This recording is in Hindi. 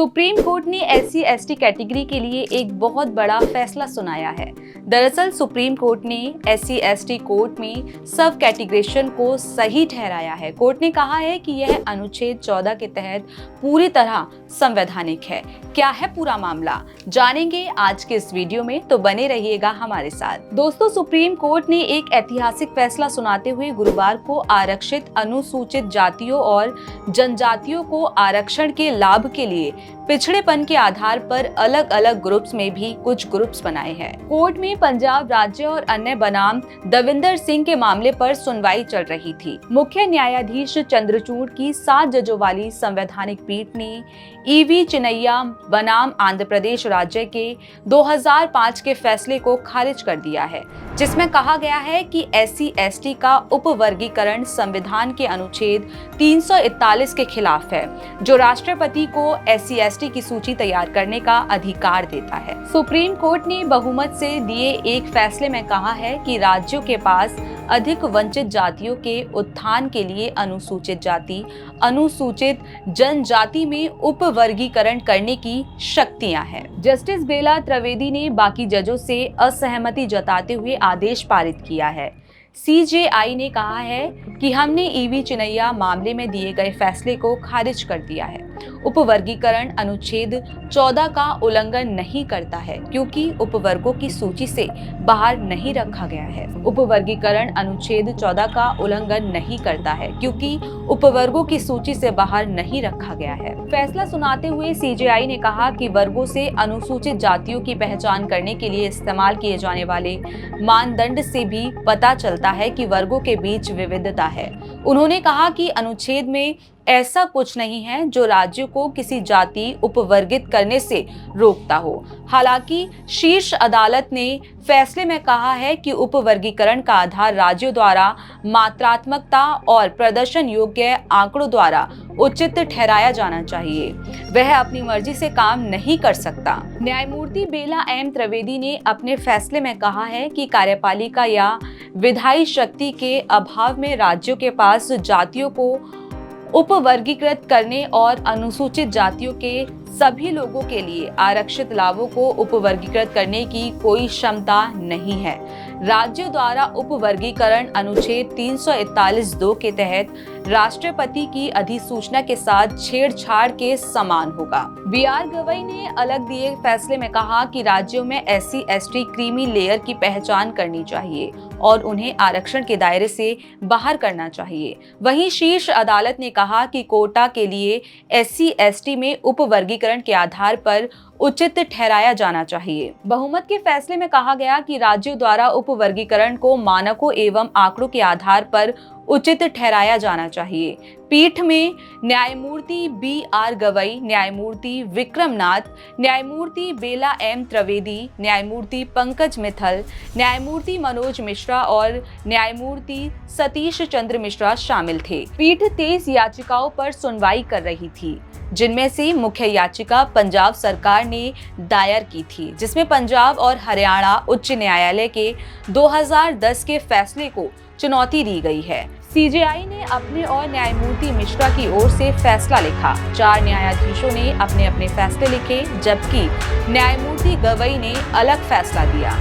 सुप्रीम कोर्ट ने SC/ST कैटेगरी के लिए एक बहुत बड़ा फैसला सुनाया है। दरअसल सुप्रीम कोर्ट ने SC/ST कोर्ट में सब कैटेगराइजेशन को सही ठहराया है। कोर्ट ने कहा है कि यह अनुच्छेद 14 के तहत पूरी तरह संवैधानिक है। क्या है पूरा मामला, जानेंगे आज के इस वीडियो में, तो बने रहिएगा हमारे साथ। दोस्तों, सुप्रीम कोर्ट ने एक ऐतिहासिक फैसला सुनाते हुए गुरुवार को आरक्षित अनुसूचित जातियों और जनजातियों को आरक्षण के लाभ के लिए पिछड़ेपन के आधार पर अलग अलग ग्रुप्स में भी कुछ ग्रुप्स बनाए हैं। कोर्ट में पंजाब राज्य और अन्य बनाम दविंदर सिंह के मामले पर सुनवाई चल रही थी। मुख्य न्यायाधीश चंद्रचूड़ की 7 जजों वाली संवैधानिक पीठ ने EV चिनैया बनाम आंध्र प्रदेश राज्य के 2005 के फैसले को खारिज कर दिया है, जिसमें कहा गया है कि SC/ST का उपवर्गीकरण संविधान के अनुच्छेद 341 के खिलाफ है, जो राष्ट्रपति को SC/ST की सूची तैयार करने का अधिकार देता है। सुप्रीम कोर्ट ने बहुमत से दिए एक फैसले में कहा है कि राज्यों के पास अधिक वंचित जातियों के उत्थान के लिए अनुसूचित जाति, अनुसूचित जनजाति में उपवर्गीकरण करने की शक्तियां हैं। जस्टिस बेला त्रिवेदी ने बाकी जजों से असहमति जताते हुए आदेश पारित किया है। CJI ने कहा है कि हमने EV चिनैया मामले में दिए गए फैसले को खारिज कर दिया है। उपवर्गीकरण अनुच्छेद 14 का उल्लंघन नहीं करता है, क्योंकि उपवर्गों की सूची से बाहर नहीं रखा गया है। उपवर्गीकरण अनुच्छेद 14 का उल्लंघन नहीं करता है, क्योंकि उपवर्गों की सूची से बाहर नहीं रखा गया है। फैसला सुनाते हुए CJI ने कहा कि वर्गों से अनुसूचित जातियों की पहचान करने के लिए इस्तेमाल किए जाने वाले मानदंड से भी पता चलता है कि वर्गों के बीच विविधता है। उन्होंने कहा कि अनुच्छेद में ऐसा कुछ नहीं है जो राज्यों को किसी जाति उपवर्गित करने से रोकता हो। हालांकि शीर्ष अदालत ने फैसले में कहा है कि उपवर्गीकरण का आधार राज्यों द्वारा मात्रात्मकता और प्रदर्शन योग्य आंकड़ों द्वारा उचित ठहराया जाना चाहिए। वह अपनी मर्जी से काम नहीं कर सकता। न्यायमूर्ति बेला M त्रिवेदी ने अपने फैसले में कहा है कि कार्यपालिका या विधायी शक्ति के अभाव में राज्यों के पास जातियों को उपवर्गीकृत करने और अनुसूचित जातियों के सभी लोगों के लिए आरक्षित लाभों को उपवर्गीकृत करने की कोई क्षमता नहीं है। राज्यों द्वारा उपवर्गीकरण अनुच्छेद 341(2) के तहत राष्ट्रपति की अधिसूचना के साथ छेड़छाड़ के समान होगा। BR गवई ने अलग दिए फैसले में कहा कि राज्यों में SC/ST क्रीमी लेयर की पहचान करनी चाहिए और उन्हें आरक्षण के दायरे से बाहर करना चाहिए। वहीं शीर्ष अदालत ने कहा कि कोटा के लिए SC/ST में उपवर्गीकरण के आधार पर उचित ठहराया जाना चाहिए। बहुमत के फैसले में कहा गया कि राज्यों द्वारा उपवर्गीकरण को मानकों एवं आंकड़ों के आधार पर उचित ठहराया जाना चाहिए। पीठ में न्यायमूर्ति BR गवई, न्यायमूर्ति विक्रमनाथ, न्यायमूर्ति बेला M त्रिवेदी, न्यायमूर्ति पंकज मित्तल, न्यायमूर्ति मनोज मिश्रा और न्यायमूर्ति सतीश चंद्र मिश्रा शामिल थे। पीठ 23 याचिकाओं पर सुनवाई कर रही थी, जिनमें से मुख्य याचिका पंजाब सरकार ने दायर की थी, जिसमें पंजाब और हरियाणा उच्च न्यायालय के 2010 के फैसले को चुनौती दी गई है। CJI ने अपने और न्यायमूर्ति मिश्रा की ओर से फैसला लिखा। 4 न्यायाधीशों ने अपने अपने फैसले लिखे, जबकि न्यायमूर्ति गवई ने अलग फैसला दिया।